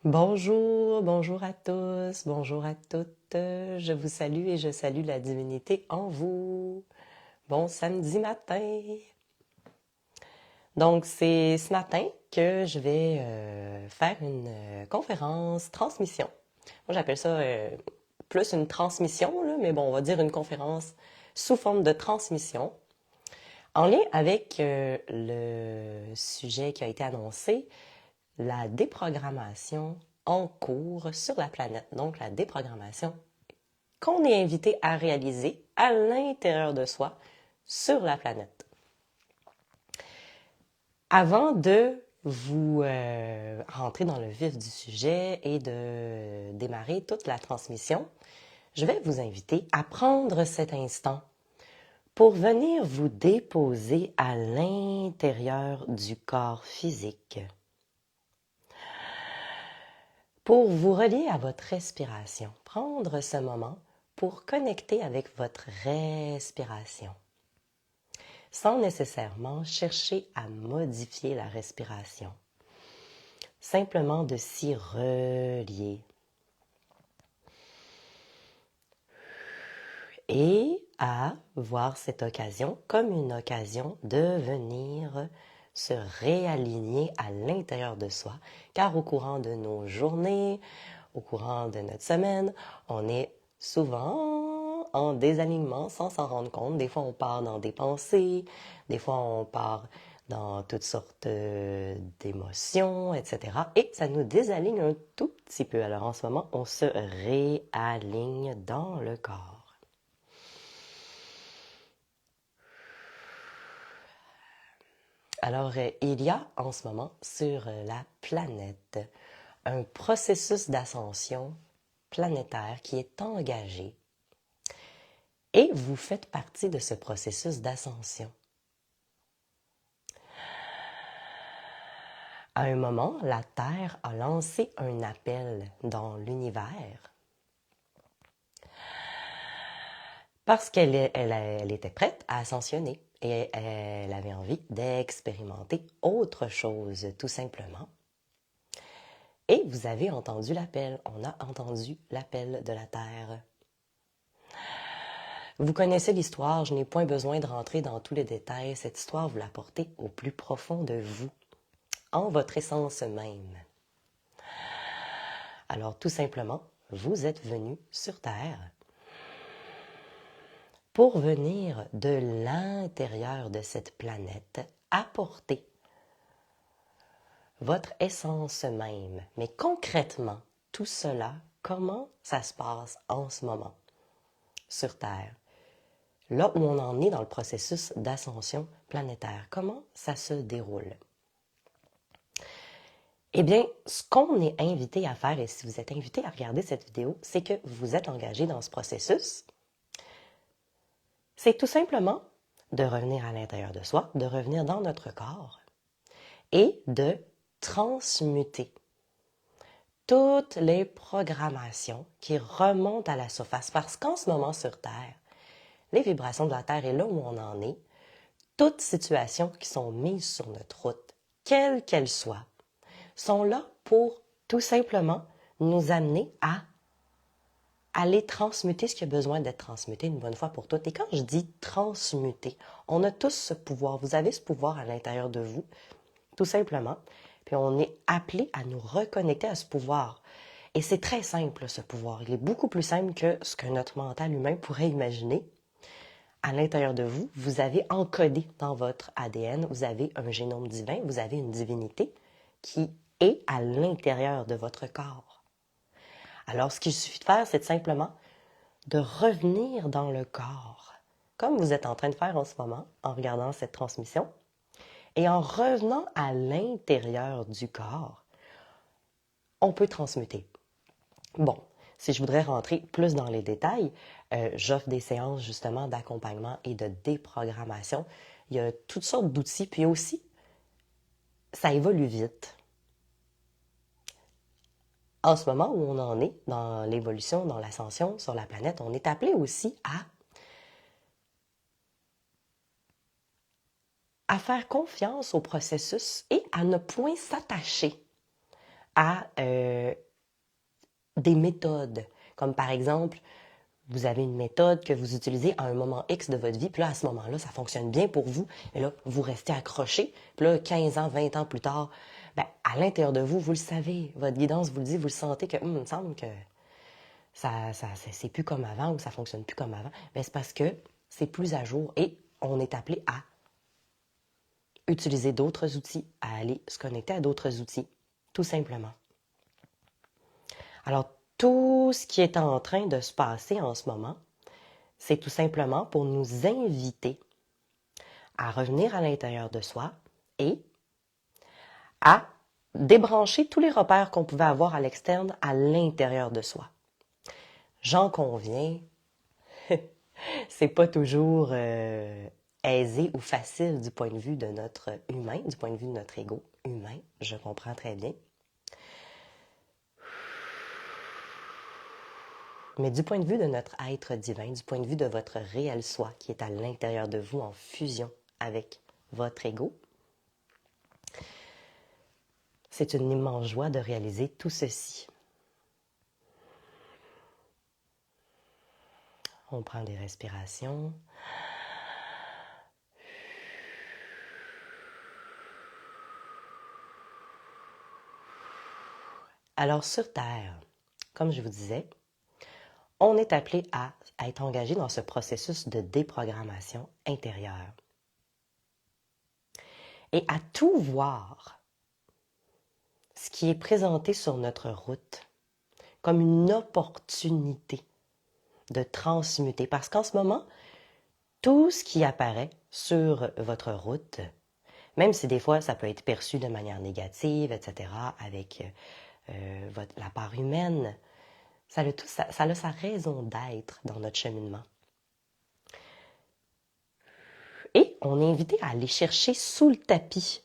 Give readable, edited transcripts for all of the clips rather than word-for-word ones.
Bonjour à tous, bonjour à toutes. Je vous salue et je salue la divinité en vous. Bon samedi matin. Donc, c'est ce matin que je vais faire une conférence transmission. Moi, j'appelle ça plus une transmission, là, mais bon, on va dire une conférence sous forme de transmission en lien avec le sujet qui a été annoncé, la déprogrammation en cours sur la planète. Donc, la déprogrammation qu'on est invité à réaliser à l'intérieur de soi sur la planète. Avant de vous rentrer dans le vif du sujet et de démarrer toute la transmission, je vais vous inviter à prendre cet instant pour venir vous déposer à l'intérieur du corps physique, pour vous relier à votre respiration. Prendre ce moment pour connecter avec votre respiration, sans nécessairement chercher à modifier la respiration. Simplement de s'y relier. Et à voir cette occasion comme une occasion de venir se réaligner à l'intérieur de soi, car au courant de nos journées, au courant de notre semaine, on est souvent en désalignement sans s'en rendre compte. Des fois, on part dans des pensées, des fois, on part dans toutes sortes d'émotions, etc. Et ça nous désaligne un tout petit peu. Alors en ce moment, on se réaligne dans le corps. Alors, il y a en ce moment sur la planète un processus d'ascension planétaire qui est engagé et vous faites partie de ce processus d'ascension. À un moment, la Terre a lancé un appel dans l'univers parce qu'elle était prête à ascensionner et elle avait envie d'expérimenter autre chose, tout simplement. Et vous avez entendu l'appel, on a entendu l'appel de la Terre. Vous connaissez l'histoire, je n'ai point besoin de rentrer dans tous les détails. Cette histoire, vous la portez au plus profond de vous, en votre essence même. Alors, tout simplement, vous êtes venu sur Terre pour venir de l'intérieur de cette planète apporter votre essence même. Mais concrètement, tout cela, comment ça se passe en ce moment sur Terre? Là où on en est dans le processus d'ascension planétaire, comment ça se déroule? Eh bien, ce qu'on est invité à faire, et si vous êtes invité à regarder cette vidéo, c'est que vous êtes engagé dans ce processus. C'est tout simplement de revenir à l'intérieur de soi, de revenir dans notre corps et de transmuter toutes les programmations qui remontent à la surface. Parce qu'en ce moment sur Terre, les vibrations de la Terre et là où on en est, toutes situations qui sont mises sur notre route, quelles qu'elles soient, sont là pour tout simplement nous amener à aller transmuter ce qui a besoin d'être transmuté une bonne fois pour toutes. Et quand je dis transmuter, on a tous ce pouvoir. Vous avez ce pouvoir à l'intérieur de vous, tout simplement. Puis on est appelé à nous reconnecter à ce pouvoir. Et c'est très simple, ce pouvoir. Il est beaucoup plus simple que ce que notre mental humain pourrait imaginer. À l'intérieur de vous, vous avez encodé dans votre ADN, vous avez un génome divin, vous avez une divinité qui est à l'intérieur de votre corps. Alors, ce qu'il suffit de faire, c'est simplement de revenir dans le corps, comme vous êtes en train de faire en ce moment, en regardant cette transmission, et en revenant à l'intérieur du corps, on peut transmuter. Bon, si je voudrais rentrer plus dans les détails, j'offre des séances justement d'accompagnement et de déprogrammation. Il y a toutes sortes d'outils, puis aussi, ça évolue vite. En ce moment où on en est dans l'évolution, dans l'ascension sur la planète, on est appelé aussi à faire confiance au processus et à ne point s'attacher à des méthodes, comme par exemple, vous avez une méthode que vous utilisez à un moment X de votre vie, puis là, à ce moment-là, ça fonctionne bien pour vous, et là, vous restez accroché, puis là, 15 ans, 20 ans plus tard, ben, à l'intérieur de vous, vous le savez, votre guidance vous le dit, vous le sentez que, il me semble que c'est plus comme avant ou ça fonctionne plus comme avant. Ben, c'est parce que c'est plus à jour et on est appelé à utiliser d'autres outils, à aller se connecter à d'autres outils, tout simplement. Alors, tout ce qui est en train de se passer en ce moment, c'est tout simplement pour nous inviter à revenir à l'intérieur de soi et à débrancher tous les repères qu'on pouvait avoir à l'externe à l'intérieur de soi. J'en conviens, c'est pas toujours aisé ou facile du point de vue de notre humain, du point de vue de notre ego humain, je comprends très bien. Mais du point de vue de notre être divin, du point de vue de votre réel soi qui est à l'intérieur de vous en fusion avec votre ego, c'est une immense joie de réaliser tout ceci. On prend des respirations. Alors sur Terre, comme je vous disais, on est appelé à être engagé dans ce processus de déprogrammation intérieure. Et à tout voir ce qui est présenté sur notre route comme une opportunité de transmuter. Parce qu'en ce moment, tout ce qui apparaît sur votre route, même si des fois ça peut être perçu de manière négative, etc., avec la part humaine, ça a sa raison d'être dans notre cheminement. Et on est invité à aller chercher sous le tapis,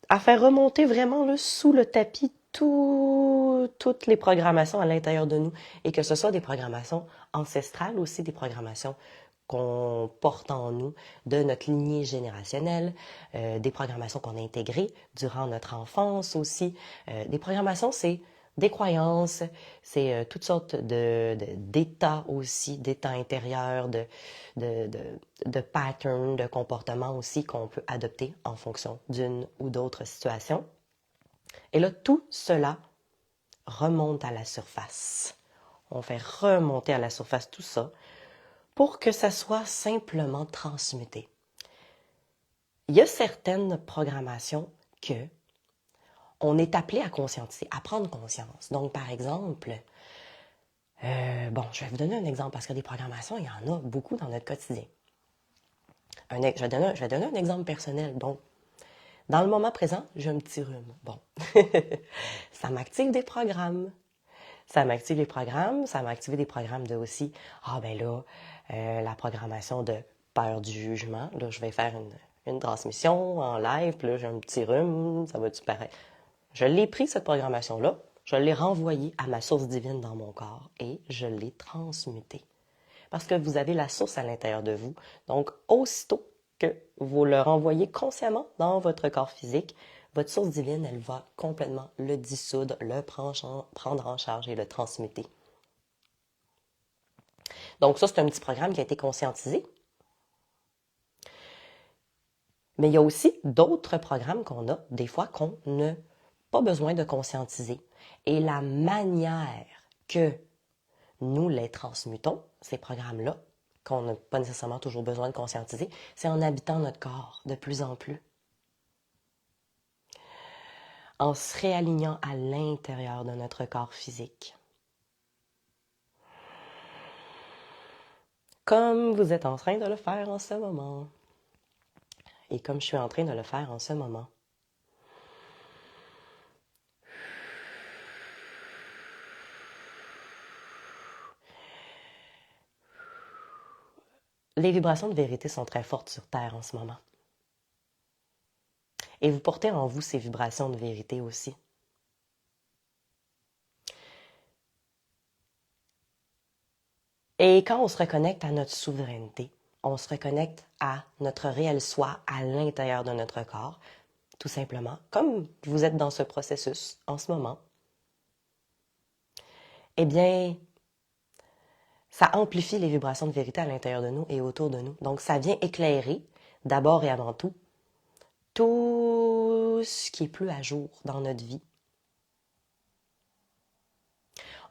à faire remonter vraiment sous le tapis toutes les programmations à l'intérieur de nous, et que ce soit des programmations ancestrales aussi, des programmations qu'on porte en nous de notre lignée générationnelle, des programmations qu'on a intégrées durant notre enfance aussi. Des programmations, c'est des croyances, c'est toutes sortes d'états aussi, d'états intérieurs, de patterns, de comportements aussi qu'on peut adopter en fonction d'une ou d'autres situations. Et là, tout cela remonte à la surface. On fait remonter à la surface tout ça pour que ça soit simplement transmuté. Il y a certaines programmations que on est appelé à conscientiser, à prendre conscience. Donc, par exemple, je vais vous donner un exemple parce que des programmations, il y en a beaucoup dans notre quotidien. Je vais donner un exemple personnel. Donc, dans le moment présent, j'ai un petit rhume. Bon, ça m'active des programmes. Ça m'active les programmes, ça m'a activé des programmes de aussi, la programmation de peur du jugement. Là, je vais faire une transmission en live, puis là, j'ai un petit rhume, ça va-tu paraître? Je l'ai pris, cette programmation-là, je l'ai renvoyée à ma source divine dans mon corps et je l'ai transmutée. Parce que vous avez la source à l'intérieur de vous. Donc, aussitôt que vous le renvoyez consciemment dans votre corps physique, votre source divine, elle va complètement le dissoudre, le prendre en charge et le transmuter. Donc ça, c'est un petit programme qui a été conscientisé. Mais il y a aussi d'autres programmes qu'on a, des fois, qu'on n'a pas besoin de conscientiser. Et la manière que nous les transmutons, ces programmes-là, qu'on n'a pas nécessairement toujours besoin de conscientiser, c'est en habitant notre corps de plus en plus. En se réalignant à l'intérieur de notre corps physique. Comme vous êtes en train de le faire en ce moment. Et comme je suis en train de le faire en ce moment. Les vibrations de vérité sont très fortes sur Terre en ce moment. Et vous portez en vous ces vibrations de vérité aussi. Et quand on se reconnecte à notre souveraineté, on se reconnecte à notre réel soi à l'intérieur de notre corps, tout simplement, comme vous êtes dans ce processus en ce moment, eh bien, ça amplifie les vibrations de vérité à l'intérieur de nous et autour de nous. Donc, ça vient éclairer, d'abord et avant tout ce qui est plus à jour dans notre vie.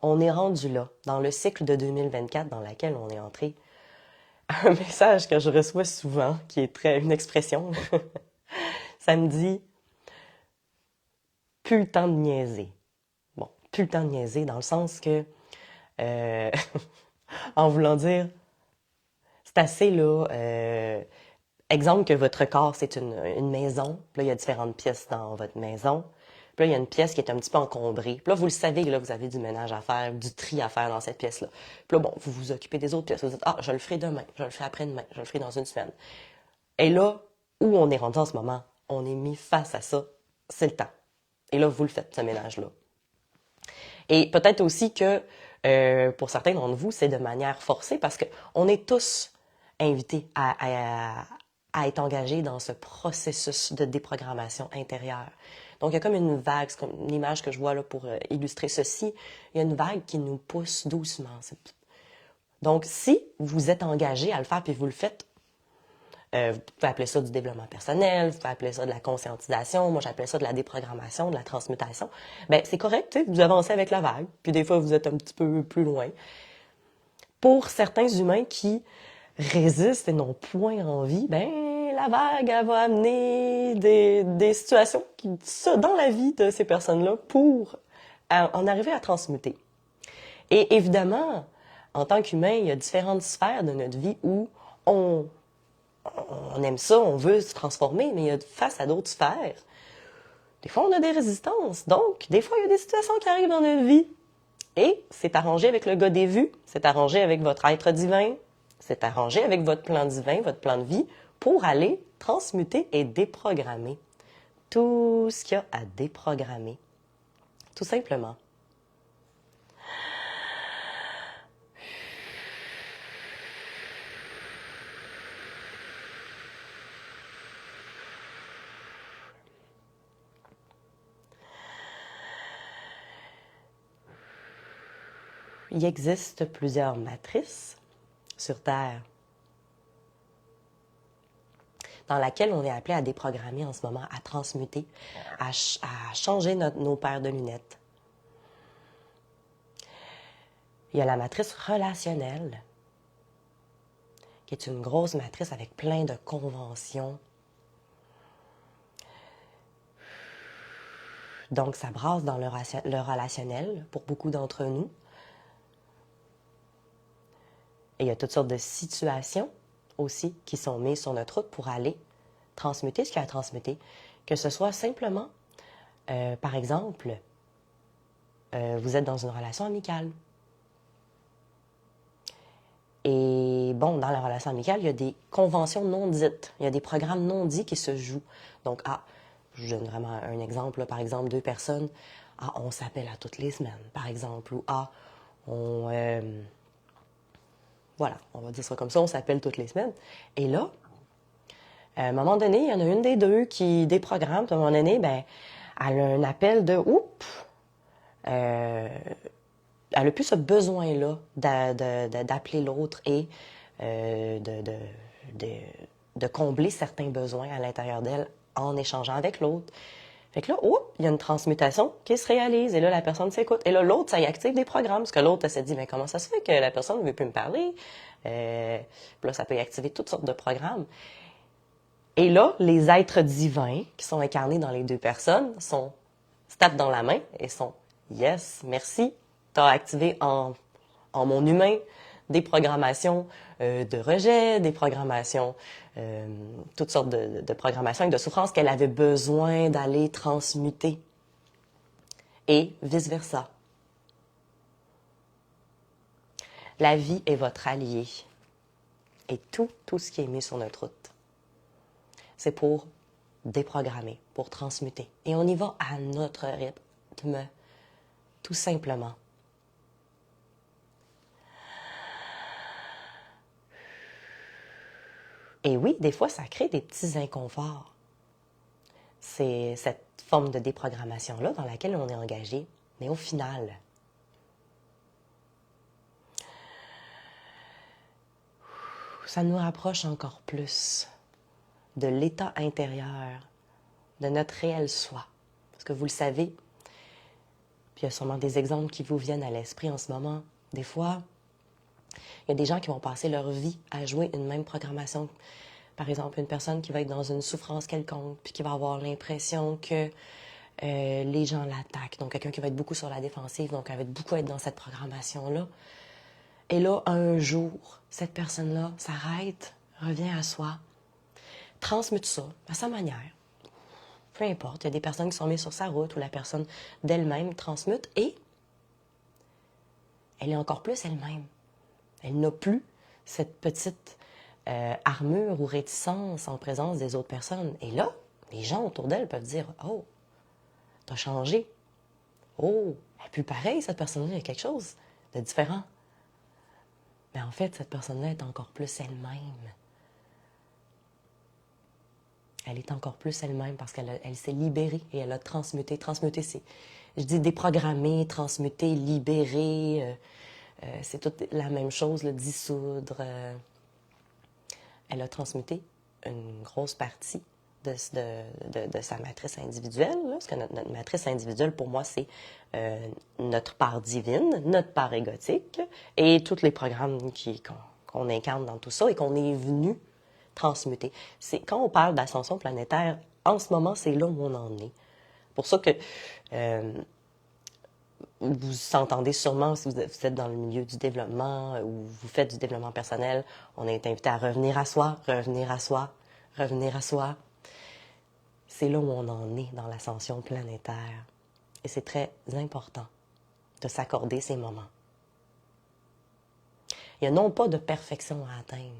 On est rendu là, dans le cycle de 2024 dans lequel on est entré. Un message que je reçois souvent, qui est une expression, ça me dit « plus le temps de niaiser ». Bon, plus le temps de niaiser dans le sens que, en voulant dire, c'est assez là, exemple que votre corps, c'est une maison, puis là, il y a différentes pièces dans votre maison. Puis là, il y a une pièce qui est un petit peu encombrée. Puis là, vous le savez, là, vous avez du ménage à faire, du tri à faire dans cette pièce-là. Puis là, bon, vous vous occupez des autres pièces. Vous dites, ah, je le ferai demain, je le ferai après-demain, je le ferai dans une semaine. Et là, où on est rendu en ce moment, on est mis face à ça, c'est le temps. Et là, vous le faites, ce ménage-là. Et peut-être aussi que, pour certains d'entre vous, c'est de manière forcée parce qu'on est tous invités à être engagés dans ce processus de déprogrammation intérieure. Donc, il y a comme une vague, c'est comme l'image que je vois là pour illustrer ceci, il y a une vague qui nous pousse doucement. Donc, si vous êtes engagé à le faire puis vous le faites, vous pouvez appeler ça du développement personnel, vous pouvez appeler ça de la conscientisation, moi j'appelais ça de la déprogrammation, de la transmutation. Ben c'est correct, vous avancez avec la vague, puis des fois vous êtes un petit peu plus loin. Pour certains humains qui résistent et n'ont point envie, ben la vague, elle va amener des situations dans la vie de ces personnes-là pour en arriver à transmuter. Et évidemment, en tant qu'humain, il y a différentes sphères de notre vie où on aime ça, on veut se transformer, mais face à d'autres sphères, des fois on a des résistances. Donc, des fois il y a des situations qui arrivent dans notre vie. Et c'est arrangé avec le gars des vues, c'est arrangé avec votre être divin, c'est arrangé avec votre plan divin, votre plan de vie, pour aller transmuter et déprogrammer tout ce qu'il y a à déprogrammer. Tout simplement. Il existe plusieurs matrices sur Terre dans laquelle on est appelé à déprogrammer en ce moment, à transmuter, à changer nos paires de lunettes. Il y a la matrice relationnelle, qui est une grosse matrice avec plein de conventions. Donc, ça brasse dans le relationnel pour beaucoup d'entre nous. Et il y a toutes sortes de situations aussi qui sont mises sur notre route pour aller transmuter ce qu'il y a à transmuter. Que ce soit simplement, par exemple, vous êtes dans une relation amicale. Et bon, dans la relation amicale, il y a des conventions non dites. Il y a des programmes non dits qui se jouent. Donc, je donne vraiment un exemple. Là, par exemple, deux personnes, on s'appelle à toutes les semaines, par exemple. Ou voilà, on va dire ça comme ça, on s'appelle toutes les semaines. Et là, à un moment donné, il y en a une des deux qui déprogramme. À un moment donné, ben, elle a un appel de « Oups! » Elle n'a plus ce besoin-là d'appeler l'autre et de combler certains besoins à l'intérieur d'elle en échangeant avec l'autre. Fait que là, il y a une transmutation qui se réalise et là, la personne s'écoute. Et là, l'autre, ça y active des programmes parce que l'autre, elle s'est dit, mais comment ça se fait que la personne ne veut plus me parler? Puis là, ça peut y activer toutes sortes de programmes. Et là, les êtres divins qui sont incarnés dans les deux personnes se tapent dans la main et sont « Yes, merci, tu as activé en mon humain des programmations de rejet, des programmations, toutes sortes de programmations et de souffrances qu'elle avait besoin d'aller transmuter. » Et vice-versa. La vie est votre allié. Et tout ce qui est mis sur notre route, c'est pour déprogrammer, pour transmuter. Et on y va à notre rythme, tout simplement. Et oui, des fois, ça crée des petits inconforts. c'est cette forme de déprogrammation-là dans laquelle on est engagé. Mais au final, ça nous rapproche encore plus de l'état intérieur, de notre réel soi. Parce que vous le savez, puis il y a sûrement des exemples qui vous viennent à l'esprit en ce moment. Des fois, il y a des gens qui vont passer leur vie à jouer une même programmation. Par exemple, une personne qui va être dans une souffrance quelconque, puis qui va avoir l'impression que les gens l'attaquent. Donc, quelqu'un qui va être beaucoup sur la défensive, donc elle va beaucoup être dans cette programmation-là. Et là, un jour, cette personne-là s'arrête, revient à soi, transmute ça à sa manière. Peu importe, il y a des personnes qui sont mises sur sa route où la personne d'elle-même transmute et elle est encore plus elle-même. Elle n'a plus cette petite armure ou réticence en présence des autres personnes. Et là, les gens autour d'elle peuvent dire « Oh, t'as changé. Oh, elle n'est plus pareille, cette personne-là, il y a quelque chose de différent. » Mais en fait, cette personne-là est encore plus elle-même. Elle est encore plus elle-même parce qu'elle s'est libérée et elle a transmuté. Transmuté, c'est, je dis déprogrammer, transmuter, libérer, c'est toute la même chose, le dissoudre. Elle a transmuté une grosse partie de sa matrice individuelle, là, parce que notre matrice individuelle, pour moi, c'est notre part divine, notre part égotique et tous les programmes qu'on incarne dans tout ça et qu'on est venu transmuter. Quand on parle d'ascension planétaire, en ce moment, c'est là où on en est. Pour ça que vous entendez sûrement, si vous êtes dans le milieu du développement ou vous faites du développement personnel, on est invité à revenir à soi, revenir à soi, revenir à soi. C'est là où on en est dans l'ascension planétaire. Et c'est très important de s'accorder ces moments. Il n'y a non pas de perfection à atteindre.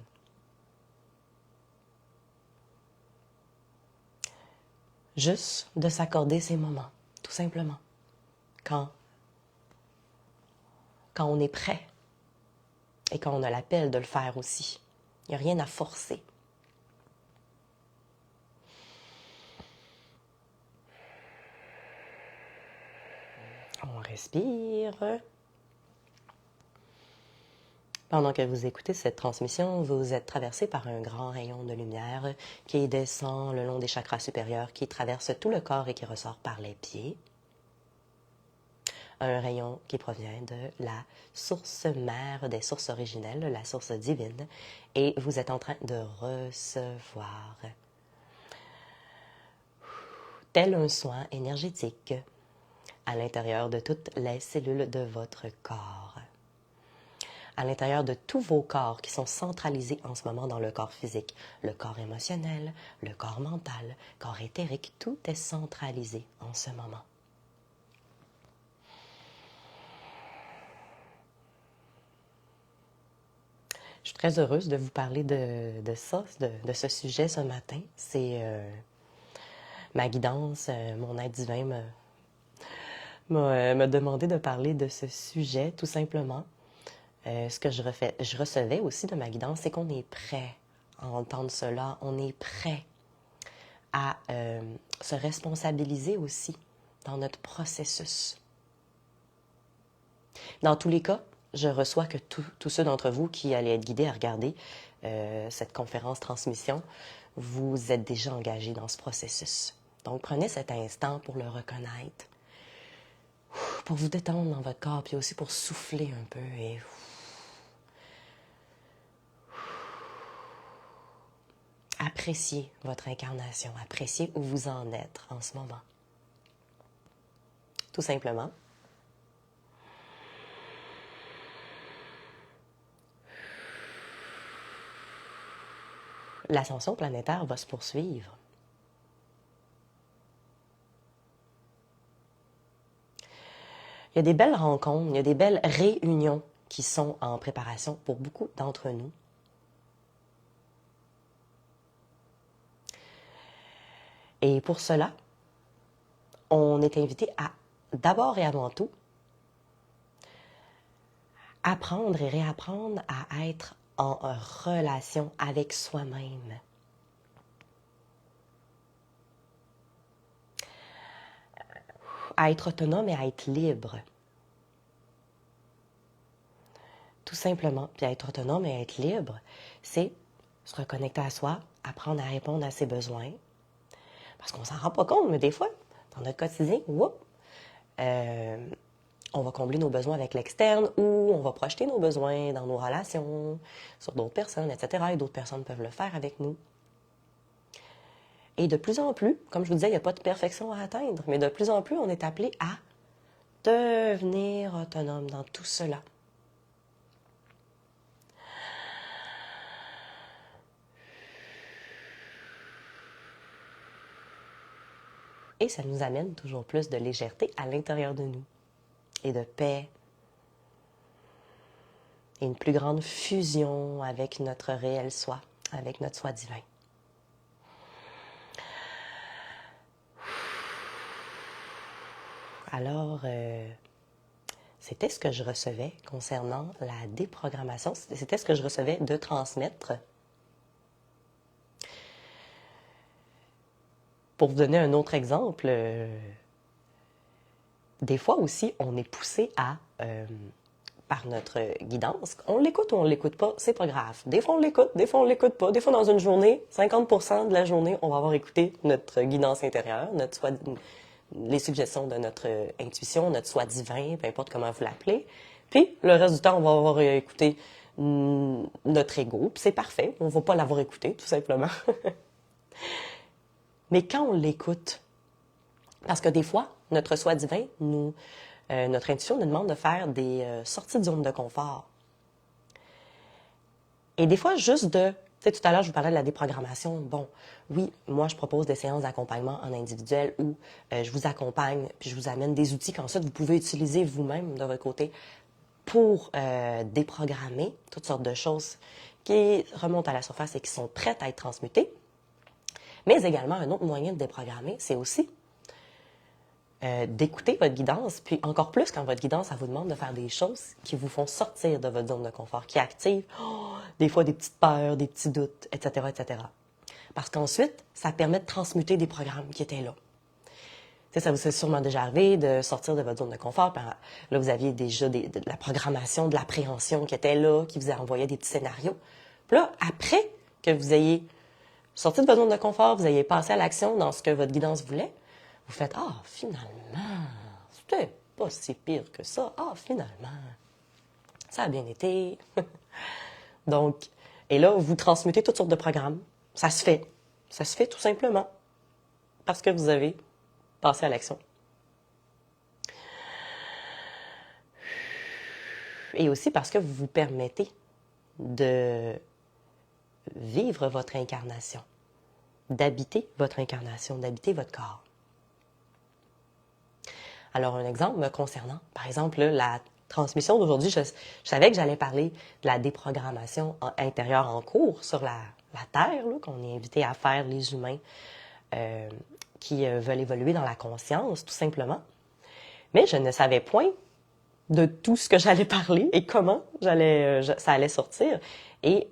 Juste de s'accorder ces moments, tout simplement. Quand on est prêt et quand on a l'appel de le faire aussi. Il n'y a rien à forcer. On respire. Pendant que vous écoutez cette transmission, vous êtes traversé par un grand rayon de lumière qui descend le long des chakras supérieurs, qui traverse tout le corps et qui ressort par les pieds. Un rayon qui provient de la source mère des sources originelles, la source divine, et vous êtes en train de recevoir, tel un soin énergétique, à l'intérieur de toutes les cellules de votre corps, à l'intérieur de tous vos corps qui sont centralisés en ce moment dans le corps physique, le corps émotionnel, le corps mental, le corps éthérique, tout est centralisé en ce moment. Je suis très heureuse de vous parler de ça, de ce sujet ce matin. C'est ma guidance, mon aide divin m'a demandé de parler de ce sujet, tout simplement. Ce que je recevais aussi de ma guidance, c'est qu'on est prêt à entendre cela. On est prêt à se responsabiliser aussi dans notre processus. Dans tous les cas, je reçois que tous ceux d'entre vous qui allaient être guidés à regarder cette conférence transmission, vous êtes déjà engagés dans ce processus. Donc, prenez cet instant pour le reconnaître, pour vous détendre dans votre corps, puis aussi pour souffler un peu et appréciez votre incarnation, appréciez où vous en êtes en ce moment. Tout simplement. L'ascension planétaire va se poursuivre. Il y a des belles rencontres, il y a des belles réunions qui sont en préparation pour beaucoup d'entre nous. Et pour cela, on est invité à, d'abord et avant tout, apprendre et réapprendre à être en relation avec soi-même. à être autonome et à être libre. Tout simplement. Puis à être autonome et à être libre, c'est se reconnecter à soi, apprendre à répondre à ses besoins. Parce qu'on s'en rend pas compte, mais des fois, dans notre quotidien, on va combler nos besoins avec l'externe ou on va projeter nos besoins dans nos relations, sur d'autres personnes, etc. Et d'autres personnes peuvent le faire avec nous. Et de plus en plus, comme je vous disais, il n'y a pas de perfection à atteindre, mais de plus en plus, on est appelé à devenir autonome dans tout cela. Et ça nous amène toujours plus de légèreté à l'intérieur de nous, et de paix, et une plus grande fusion avec notre réel soi, avec notre soi divin. Alors, c'était ce que je recevais concernant la déprogrammation. C'était ce que je recevais de transmettre. Pour vous donner un autre exemple, des fois aussi, on est poussé par notre guidance. On l'écoute ou on ne l'écoute pas, c'est pas grave. Des fois, on l'écoute, des fois, on l'écoute pas. Des fois, dans une journée, 50% de la journée, on va avoir écouté notre guidance intérieure, les suggestions de notre intuition, notre soi divin, peu importe comment vous l'appelez. Puis, le reste du temps, on va avoir écouté notre ego. Puis c'est parfait. On ne va pas l'avoir écouté, tout simplement. Mais quand on l'écoute, parce que des fois, notre soi divin, notre intuition nous demande de faire des sorties de zone de confort. Et des fois, juste tu sais, tout à l'heure, je vous parlais de la déprogrammation. Bon, oui, moi, je propose des séances d'accompagnement en individuel où je vous accompagne, puis je vous amène des outils qu'ensuite vous pouvez utiliser vous-même de votre côté pour déprogrammer toutes sortes de choses qui remontent à la surface et qui sont prêtes à être transmutées. Mais également, un autre moyen de déprogrammer, c'est aussi d'écouter votre guidance, puis encore plus quand votre guidance, elle vous demande de faire des choses qui vous font sortir de votre zone de confort, qui activent des fois des petites peurs, des petits doutes, etc., etc. Parce qu'ensuite, ça permet de transmuter des programmes qui étaient là. Tu sais, ça vous est sûrement déjà arrivé de sortir de votre zone de confort. Puis là, vous aviez déjà de la programmation, de l'appréhension qui était là, qui vous a envoyé des petits scénarios. Puis là, après que vous ayez sorti de votre zone de confort, vous ayez passé à l'action dans ce que votre guidance voulait, vous faites « Ah, finalement, c'était pas si pire que ça. Ah, finalement, ça a bien été. » Donc, et là, vous transmutez toutes sortes de programmes. Ça se fait. Ça se fait tout simplement parce que vous avez passé à l'action. Et aussi parce que vous vous permettez de vivre votre incarnation, d'habiter votre incarnation, d'habiter votre corps. Alors, un exemple me concernant, par exemple, la transmission d'aujourd'hui, je savais que j'allais parler de la déprogrammation intérieure en cours sur la Terre, qu'on est invité à faire les humains qui veulent évoluer dans la conscience, tout simplement. Mais je ne savais point de tout ce que j'allais parler et comment ça allait sortir. Et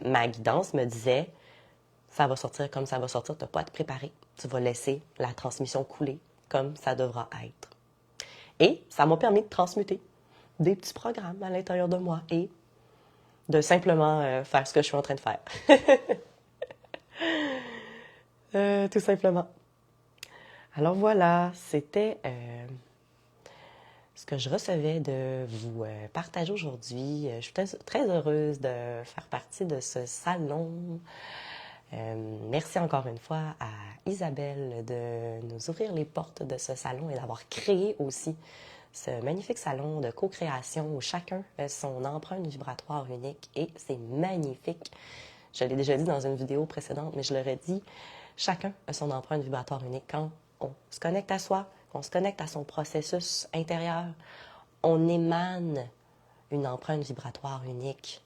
ma guidance me disait, ça va sortir comme ça va sortir, tu n'as pas à te préparer. Tu vas laisser la transmission couler comme ça devra être. Et ça m'a permis de transmuter des petits programmes à l'intérieur de moi et de simplement faire ce que je suis en train de faire. Tout simplement. Alors voilà, c'était ce que je recevais de vous partager aujourd'hui. Je suis très heureuse de faire partie de ce salon. Merci encore une fois à Isabelle de nous ouvrir les portes de ce salon et d'avoir créé aussi ce magnifique salon de co-création où chacun a son empreinte vibratoire unique et c'est magnifique. Je l'ai déjà dit dans une vidéo précédente, mais je l'aurais dit, chacun a son empreinte vibratoire unique. Quand on se connecte à soi, on se connecte à son processus intérieur, on émane une empreinte vibratoire unique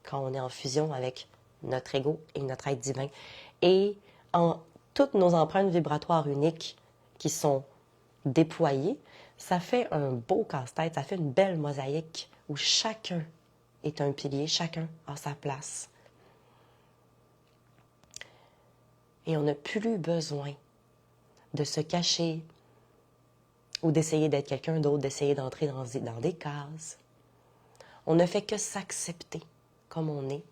quand on est en fusion avec notre ego et notre être divin. Et en toutes nos empreintes vibratoires uniques qui sont déployées, ça fait un beau casse-tête, ça fait une belle mosaïque où chacun est un pilier, chacun a sa place. Et on n'a plus besoin de se cacher ou d'essayer d'être quelqu'un d'autre, d'essayer d'entrer dans des cases. On ne fait que s'accepter comme on est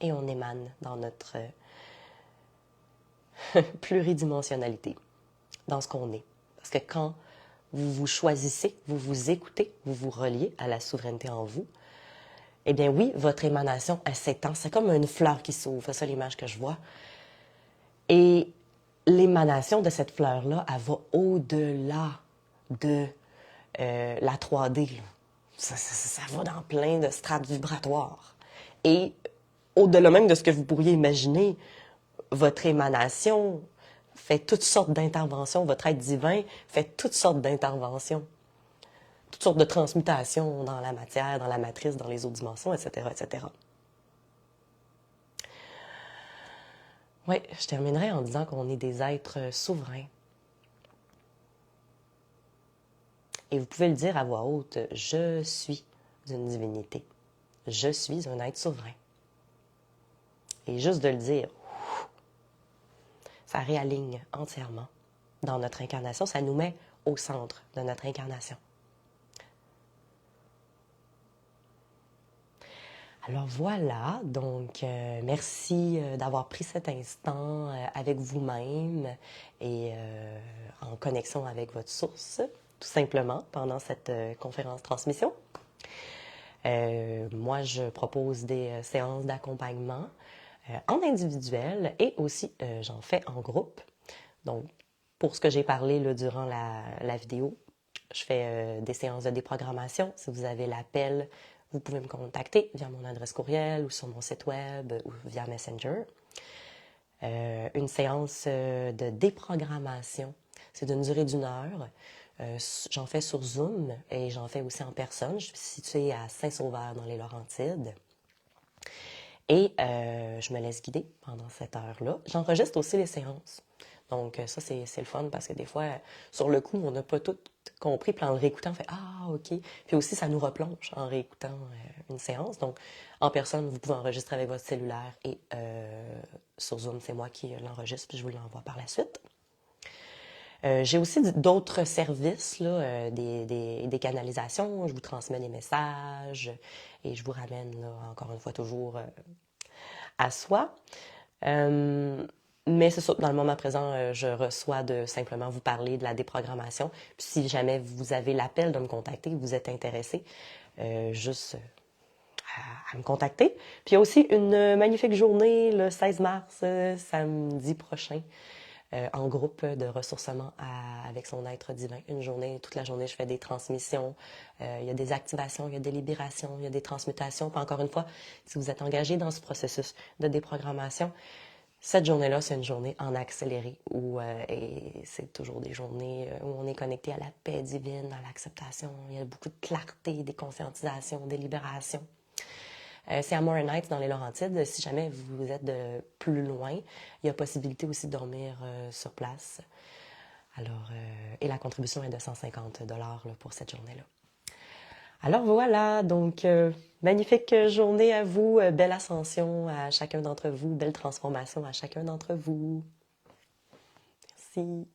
et on émane dans notre pluridimensionnalité, dans ce qu'on est. Parce que quand vous vous choisissez, vous vous écoutez, vous vous reliez à la souveraineté en vous, eh bien oui, votre émanation, elle s'étend. C'est comme une fleur qui s'ouvre, c'est ça l'image que je vois. Et l'émanation de cette fleur-là, elle va au-delà de la 3D. Là. Ça va dans plein de strates vibratoires. Et au-delà même de ce que vous pourriez imaginer, votre émanation fait toutes sortes d'interventions, votre être divin fait toutes sortes d'interventions, toutes sortes de transmutations dans la matière, dans la matrice, dans les autres dimensions, etc., etc. Oui, je terminerai en disant qu'on est des êtres souverains. Et vous pouvez le dire à voix haute, je suis une divinité. Je suis un être souverain. Et juste de le dire, ça réaligne entièrement dans notre incarnation. Ça nous met au centre de notre incarnation. Alors voilà, donc merci d'avoir pris cet instant avec vous-même et en connexion avec votre source, tout simplement, pendant cette conférence transmission. Moi, je propose des séances d'accompagnement en individuel et aussi j'en fais en groupe. Donc, pour ce que j'ai parlé là, durant la vidéo, je fais des séances de déprogrammation. Si vous avez l'appel, vous pouvez me contacter via mon adresse courriel ou sur mon site web ou via Messenger. Une séance de déprogrammation, c'est d'une durée d'1 heure. J'en fais sur Zoom et j'en fais aussi en personne. Je suis située à Saint-Sauveur dans les Laurentides. Et je me laisse guider pendant cette heure-là. J'enregistre aussi les séances. Donc ça, c'est le fun parce que des fois, sur le coup, on n'a pas tout compris. Puis en le réécoutant, on fait «Ah, OK». Puis aussi, ça nous replonge en réécoutant une séance. Donc, en personne, vous pouvez enregistrer avec votre cellulaire et sur Zoom, c'est moi qui l'enregistre puis je vous l'envoie par la suite. J'ai aussi d'autres services, là, des canalisations. Je vous transmets des messages et je vous ramène, là, encore une fois, toujours à soi. Mais c'est ça, dans le moment présent, je reçois de simplement vous parler de la déprogrammation. Puis si jamais vous avez l'appel de me contacter, vous êtes intéressé, juste à me contacter. Puis il y a aussi une magnifique journée le 16 mars, samedi prochain, en groupe de ressourcement avec son être divin. Une journée, toute la journée, je fais des transmissions. Il y a des activations, il y a des libérations, il y a des transmutations. Puis encore une fois, si vous êtes engagé dans ce processus de déprogrammation, cette journée-là, c'est une journée en accéléré et c'est toujours des journées où on est connecté à la paix divine, à l'acceptation. Il y a beaucoup de clarté, des conscientisations, des libérations. C'est à Morin Heights dans les Laurentides. Si jamais vous êtes de plus loin, il y a possibilité aussi de dormir sur place. Alors, et la contribution est de 150 $ là, pour cette journée-là. Alors voilà, donc magnifique journée à vous, belle ascension à chacun d'entre vous, belle transformation à chacun d'entre vous. Merci.